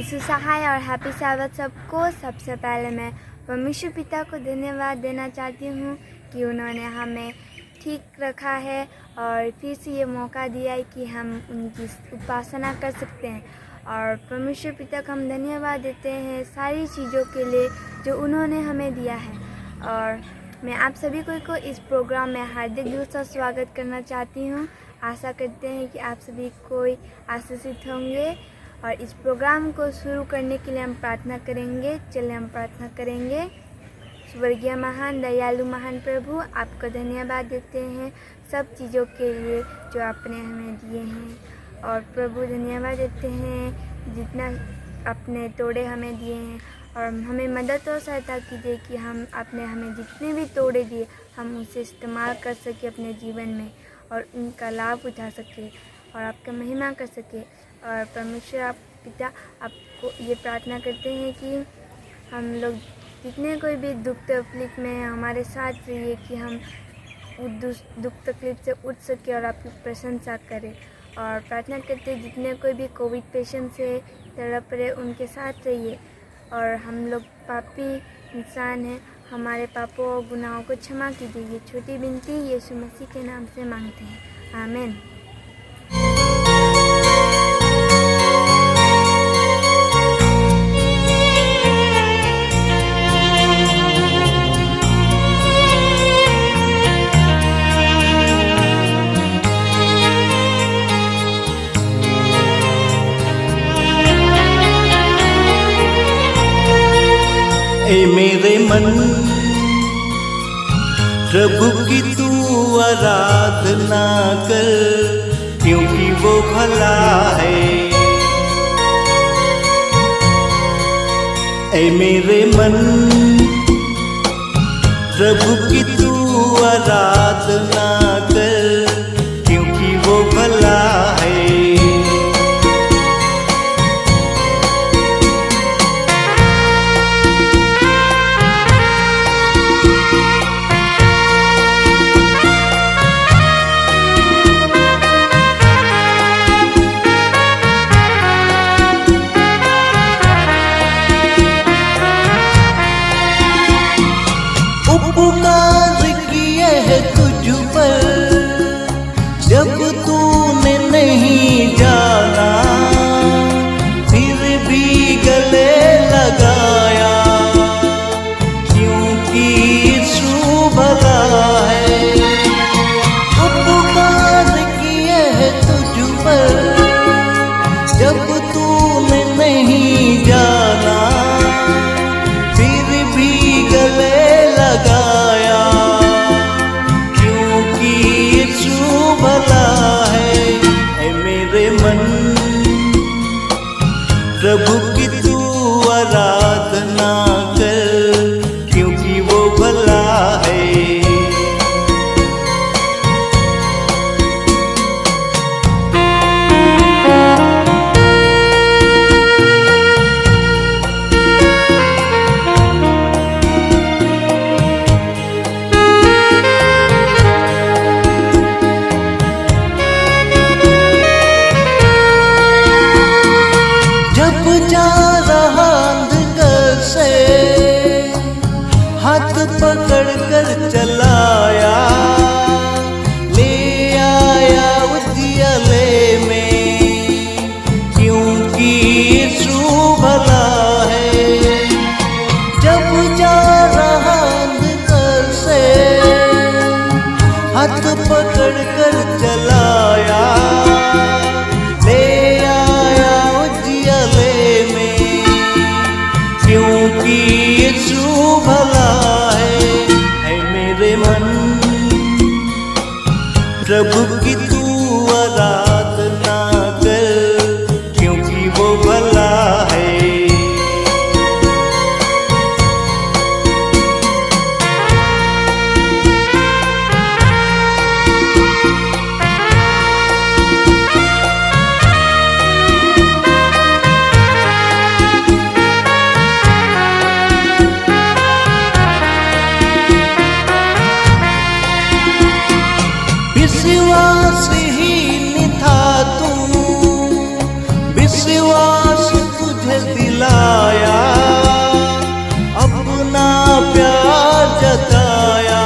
सुसहाय और happy Sabbath सबको। सबसे पहले मैं परमेश्वर पिता को धन्यवाद देना चाहती हूँ कि उन्होंने हमें ठीक रखा है और फिर से ये मौका दिया है कि हम उनकी उपासना कर सकते हैं। और परमेश्वर पिता को हम धन्यवाद देते हैं सारी चीज़ों के लिए जो उन्होंने हमें दिया है। और मैं आप सभी को इस प्रोग्राम में हार्दिक दिल से स्वागत करना चाहती हूँ। आशा करते हैं कि आप सभी कोई आशीषित होंगे। और इस प्रोग्राम को शुरू करने के लिए हम प्रार्थना करेंगे। चलिए हम प्रार्थना करेंगे। स्वर्गीय महान दयालु महान प्रभु, आपको धन्यवाद देते हैं सब चीज़ों के लिए जो आपने हमें दिए हैं। और प्रभु धन्यवाद देते हैं जितना अपने तोड़े हमें दिए हैं। और हमें मदद और सहायता कीजिए कि हम आपने हमें जितने भी तोड़े दिए हम उसे इस्तेमाल कर सके अपने जीवन में और उनका लाभ उठा सके और आपका महिमा कर सके। और परमेश्वर आप पिता आपको ये प्रार्थना करते हैं कि हम लोग जितने कोई भी दुख तकलीफ में हमारे साथ रहिए कि हम दुख तकलीफ से उठ सके और आपकी प्रशंसा करें। और प्रार्थना करते हैं जितने कोई भी कोविड पेशेंट से तड़प रहे उनके साथ रहिए। और हम लोग पापी इंसान हैं, हमारे पापों और गुनाहों को क्षमा कीजिए। ये छोटी विनती यीशु मसीह के नाम से मांगते हैं, आमीन। ए मेरे मन प्रभु की तू आराधना कर, क्योंकि वो भला है। ए मेरे मन प्रभु की तू आराधना कर, क्योंकि वो भला है। उपकार किए है तुझ पर जब तूने नहीं जाना, फिर भी गले लगाया, क्योंकि यीशु भला है। उपकार किए है तुझ पर जब तूने नहीं जाना, फिर भी गले लगाया, क्योंकि यीशु भला है। ऐ मेरे मन प्रभु की तू आराधना कर, क्योंकि वो भला है। पकड़ कर चलाया, ले आया उजियाले में, क्योंकि यीशु भला है। जब जा रहा अंधकार से हाथ पकड़ कर चलाया, ले आया उजियाले में, क्योंकि यीशु भला प्रभु की तू आराधना कर, क्योंकि वो भला है। विश्वासहीन था तू, विश्वास तुझे तुझे दिलाया, अपना प्यार जताया,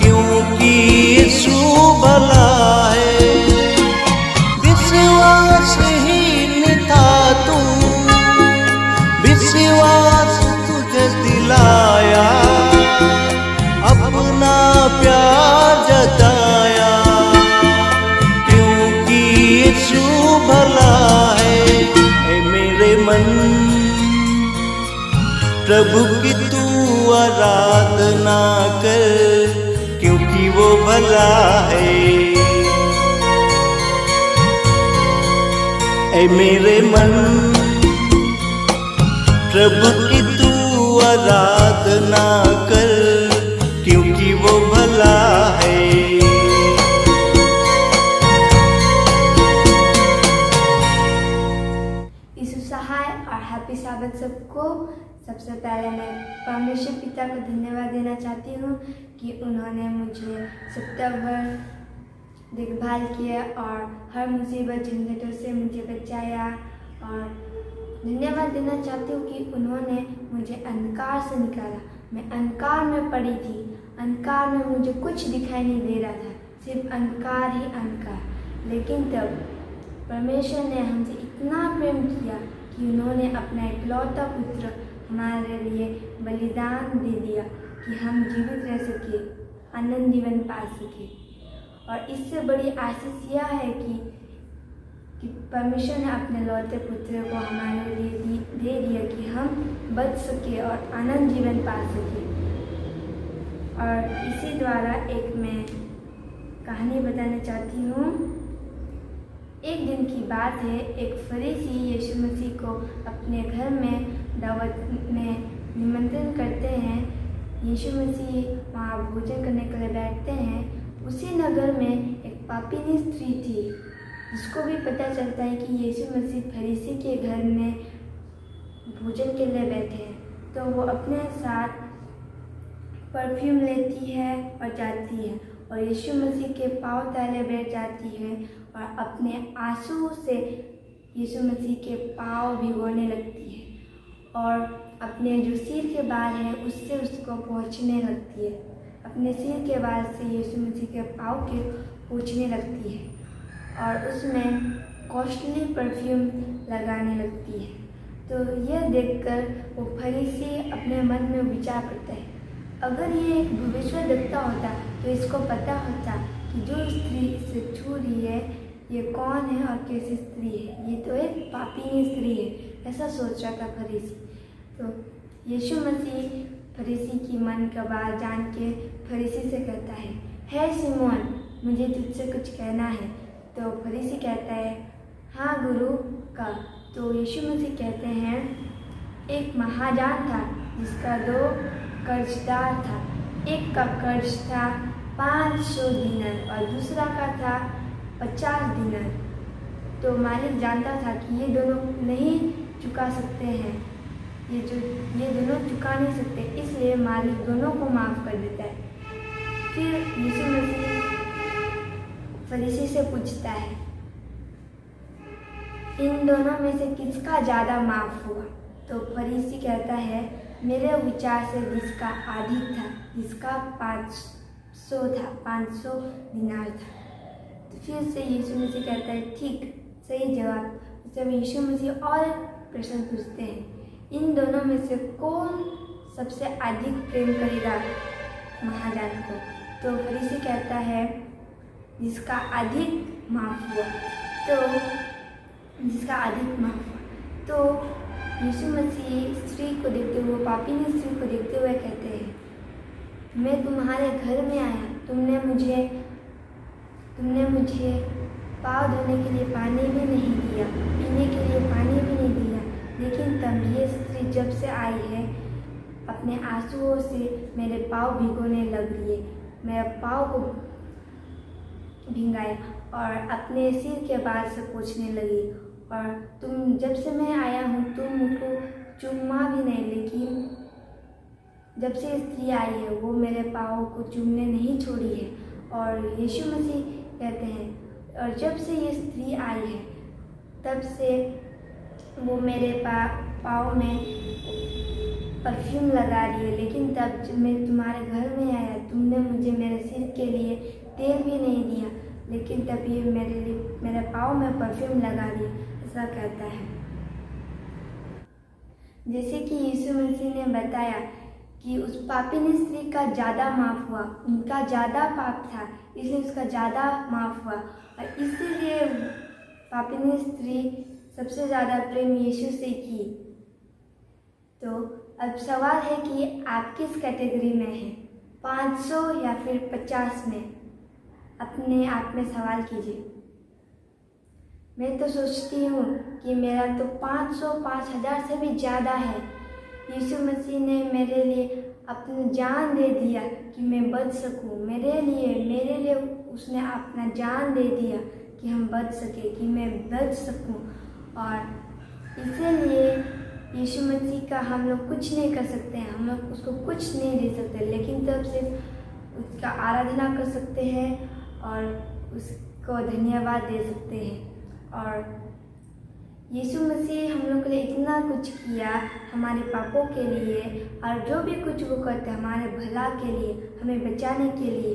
क्योंकि यीशु भला है। विश्वासहीन था तू, विश्वास तुझे दिलाया, अपना प्यार जताया, क्योंकि यीशु भला है। ऐ मेरे मन, प्रभु की तू आराधना कर, क्योंकि वो भला है। ऐ मेरे मन, प्रभु की तू आराधना कर, क्योंकि वो भला है। यीशु सहाय और हैप्पी साबत सबको। सबसे पहले मैं परमेश्वर पिता को धन्यवाद देना चाहती हूँ कि उन्होंने मुझे सप्ताह भर देखभाल किया और हर मुसीबत झंझटों से मुझे बचाया। और धन्यवाद देना चाहती हूँ कि उन्होंने मुझे अंधकार से निकाला। मैं अंधकार में पड़ी थी, अंधकार में मुझे कुछ दिखाई नहीं दे रहा था, सिर्फ अंधकार ही अंधकार। लेकिन तब परमेश्वर ने हमसे इतना प्रेम किया कि उन्होंने अपना इकलौता पुत्र हमारे लिए बलिदान दे दिया कि हम जीवित रह सके, आनंद जीवन पा सके। और इससे बड़ी आशीष यह है कि परमेश्वर ने अपने लौते पुत्र को हमारे लिए दे दिया कि हम बच सके और आनंद जीवन पा सके। और इसी द्वारा एक मैं कहानी बताना चाहती हूँ। एक दिन की बात है, एक फरीसी यीशु मसीह को अपने घर में दावत में निमंत्रण करते हैं। यीशु मसीह वहाँ भोजन करने के लिए बैठते हैं। उसी नगर में एक पापिनी स्त्री थी, जिसको भी पता चलता है कि यीशु मसीह फरीसी के घर में भोजन के लिए बैठे हैं, तो वो अपने साथ परफ्यूम लेती है और जाती है और यीशु मसीह के पाँव तले बैठ जाती है और अपने आंसू से यीशु मसीह के पाँव भिगोने लगती है और अपने जो सिर के बाल हैं उससे उसको पोंछने लगती है। अपने सिर के बाल से यीशु मसीह के पाँव के पोंछने लगती है और उसमें कॉस्टली परफ्यूम लगाने लगती है। तो यह देखकर वो फरीसी अपने मन में विचार करता है, अगर ये एक भविष्यद्वक्ता होता तो इसको पता होता कि जो स्त्री इसे छू रही है ये कौन है और कैसी स्त्री है, ये तो एक पापी स्त्री है, ऐसा सोच रहा था फरीसी। तो यीशु मसीह फरीसी की मन का बात जान के फरीसी से कहता है, हे सिमोन, मुझे तुझसे कुछ कहना है। तो फरीसी कहता है, हाँ गुरु का। तो यीशु मसीह कहते हैं, एक महाजन था जिसका 2 कर्जदार था। एक का कर्ज था 500 दिनार और दूसरा का था 50 दिनार। तो मालिक जानता था कि ये दोनों नहीं चुका सकते हैं, ये दोनों चुका नहीं सकते, इसलिए मालिक दोनों को माफ़ कर देता है। फिर यीशु मसीह फरीसी से पूछता है, इन दोनों में से किसका ज़्यादा माफ़ हुआ? तो फरीसी कहता है, मेरे विचार से जिसका अधिक था, जिसका 500 दिनार था। तो फिर से यीशु मसीह कहता है, ठीक, सही जवाब। जब यीशु मसीह और प्रश्न पूछते हैं, इन दोनों में से कौन सबसे अधिक प्रेम करेगा महाजन को? तो फरीसी कहता है, जिसका अधिक माफ़ हुआ। तो जिसका अधिक माफ़ हुआ। तो यीशु मसीह स्त्री को देखते हुए, पापिनी स्त्री को देखते हुए कहते हैं, मैं तुम्हारे घर में आया, तुमने मुझे पाँव धोने के लिए पानी भी नहीं दिया, पीने के लिए पानी भी नहीं दिया, लेकिन तब ये स्त्री जब से आई है अपने आंसुओं से मेरे पाँव भिगोने लग रही है। मेरे पाँव को भिंगाया और अपने सिर के बाल से पोंछने लगी। और तुम जब से मैं आया हूँ तुम मुझको चूमा भी नहीं, लेकिन जब से स्त्री आई है वो मेरे पाँव को चूमने नहीं छोड़ी है। और यीशु मसीह कहते हैं, और जब से ये स्त्री आई है तब से वो मेरे पाँव में परफ्यूम लगा रही है, लेकिन तब जब मैं तुम्हारे घर में आया तुमने मुझे मेरे सिर के लिए तेल भी नहीं दिया, लेकिन तब ये मेरे पाँव में परफ्यूम लगा रही है, ऐसा कहता है। जैसे कि यीशु मसीह ने बताया कि उस पापिनी स्त्री का ज़्यादा माफ़ हुआ, उनका ज़्यादा पाप था इसलिए उसका ज़्यादा माफ़ हुआ, और इसीलिए पापिनी स्त्री सबसे ज़्यादा प्रेम यीशु से की। तो अब सवाल है कि आप किस कैटेगरी में हैं, 500 या फिर 50 में? अपने आप में सवाल कीजिए। मैं तो सोचती हूँ कि मेरा तो 500 5000 से भी ज़्यादा है। यीशु मसीह ने मेरे लिए अपनी जान दे दिया कि मैं बच सकूँ, मेरे लिए उसने अपना जान दे दिया कि हम बच सके, कि मैं बच सकूँ। और इसीलिए यीशु मसीह का हम लोग कुछ नहीं कर सकते हैं, हम लोग उसको कुछ नहीं दे सकते, लेकिन तब सिर्फ उसका आराधना कर सकते हैं और उसको धन्यवाद दे सकते हैं। और यीशु मसीह हम लोग के लिए इतना कुछ किया, हमारे पापों के लिए, और जो भी कुछ वो करते हैं हमारे भला के लिए, हमें बचाने के लिए।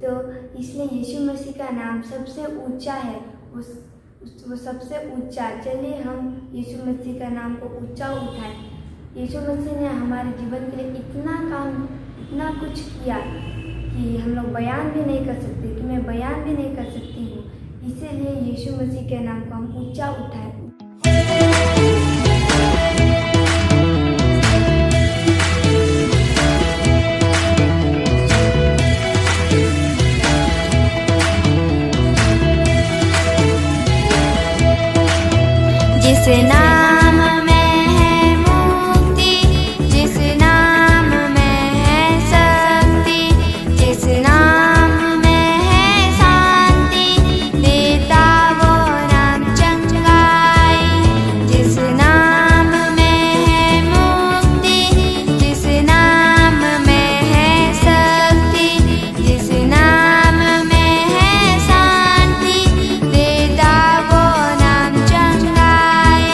तो इसलिए यीशु मसीह का नाम सबसे ऊंचा है, वो सबसे ऊंचा। चलिए हम यीशु मसीह का नाम को ऊंचा उठाएं। यीशु मसीह ने हमारे जीवन के लिए इतना काम, इतना कुछ किया कि हम लोग बयान भी नहीं कर सकते, कि मैं बयान भी नहीं कर सकती हूँ। इसीलिए यीशु मसीह के नाम को हम ऊंचा उठाएं। जिस नाम में है मुक्ति, जिस नाम में है शक्ति, जिस नाम में है शांति, देता वो नाम चंगाई। जिस नाम में है मुक्ति, जिस नाम में है शक्ति, जिस नाम में है शांति, देता वो नाम चंगाई।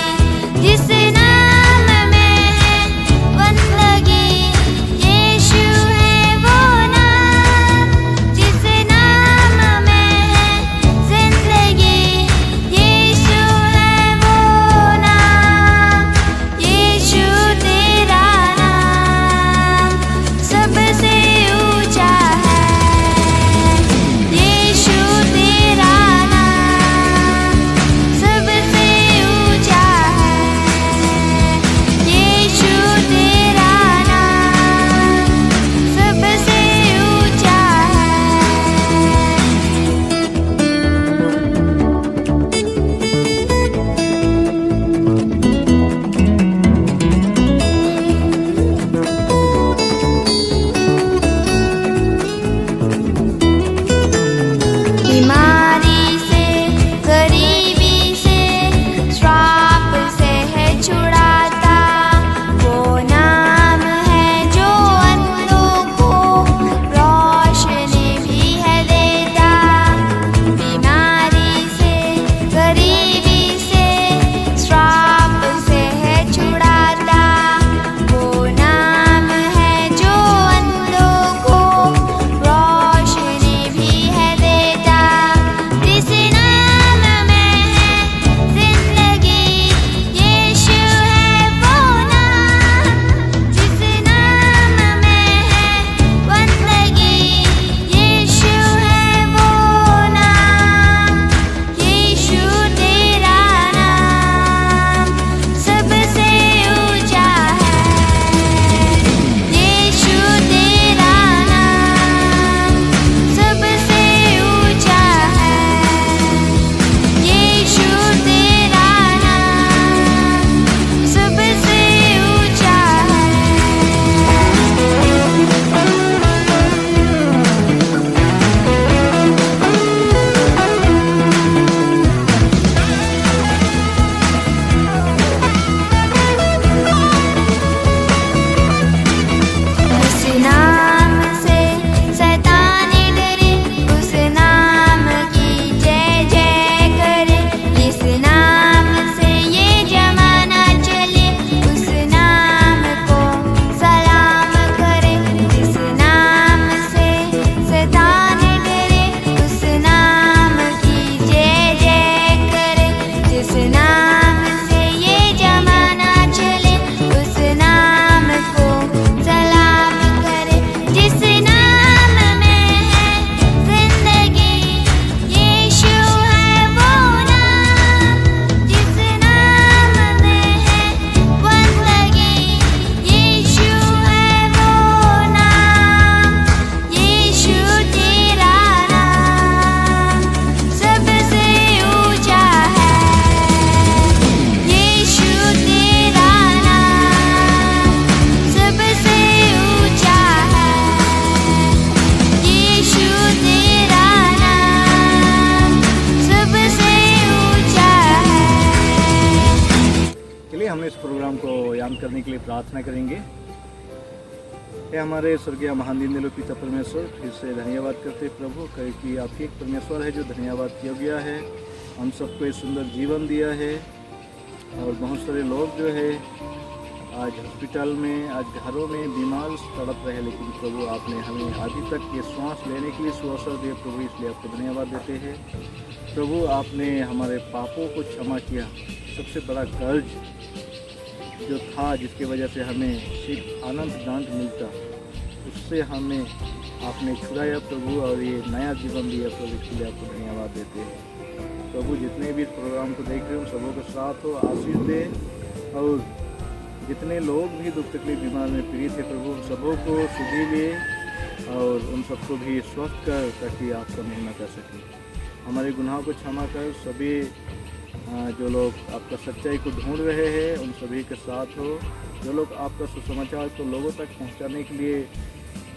में इस प्रोग्राम को याद करने के लिए प्रार्थना करेंगे। हे हमारे स्वर्गीय महान दीन दयालु पिता परमेश्वर, फिर से धन्यवाद करते प्रभु कि आप ही एक परमेश्वर है जो धन्यवाद किया गया है, हम सबको एक सुंदर जीवन दिया है। और बहुत सारे लोग जो है आज हॉस्पिटल में, आज घरों में बीमार तड़प रहे, लेकिन प्रभु आपने हमें अभी तक ये श्वास लेने के लिए सुअवसर दिया प्रभु, इसलिए आपको धन्यवाद देते हैं। प्रभु आपने हमारे पापों को क्षमा किया, सबसे बड़ा कर्ज जो था जिसकी वजह से हमें सिर्फ आनंद दांत मिलता, उससे हमें आपने छुड़ाया प्रभु, और ये नया जीवन दिया प्रभु, इसके लिए आपको धन्यवाद देते हैं। प्रभु जितने भी इस प्रोग्राम को देख रहे हो सबों के साथ हो, आशीष दे, और जितने लोग भी दुख तकलीफ बीमार में पीड़ित है प्रभु उन सबों को सुधी ले और उन सबको भी स्वस्थ कर, ताकि आपका महिमा कर सकें। हमारे गुनाहों को क्षमा कर, सभी जो लोग आपका सच्चाई को ढूंढ रहे हैं उन सभी के साथ हो, जो लोग आपका सुसमाचार को लोगों तक पहुंचाने के लिए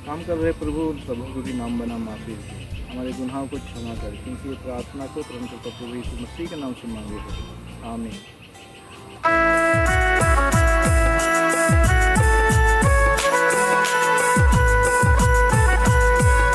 काम कर रहे प्रभु उन सबों को भी नाम बना माफ़ी, हमारे गुनाहों को क्षमा कर, क्योंकि ये प्रार्थना को परम प्रभु यीशु मसीह के नाम से मांगे हैं, आमीन।